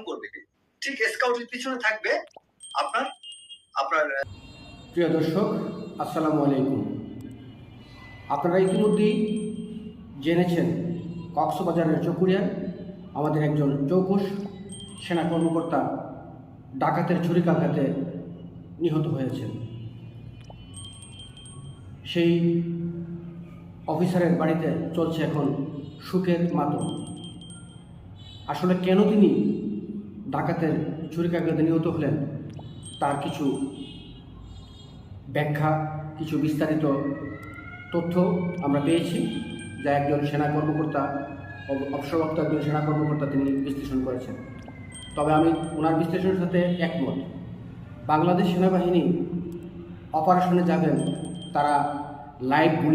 করবে ঠিক স্কাউটের পিছনে থাকবে আপনার প্রিয় দর্শক, আসসালামু আলাইকুম। আপনারা ইতিমধ্যেই জেনেছেন কক্সবাজারের চকুরিয়ায় আমাদের একজন চৌকস সেনা কর্মকর্তা ডাকাতের ছুরিকাঘাতে নিহত হয়েছেন। সেই অফিসারের বাড়িতে চলছে এখন সুখের মাতম। আসলে কেন তিনি ডাকাতের ছুরিকাঘাতে নিহত হলেন তার কিছু ব্যাখ্যা, কিছু বিস্তারিত তথ্য আমরা পেয়েছি, যা একজন সেনা কর্মকর্তা, অবসরপ্রাপ্ত একজন সেনা কর্মকর্তা তিনি বিশ্লেষণ করেছেন। তবে আমি ওনার বিশ্লেষণের সাথে একমত। বাংলাদেশ সেনাবাহিনী অপারেশনে যাবেন, তারা লাইভ বুলেট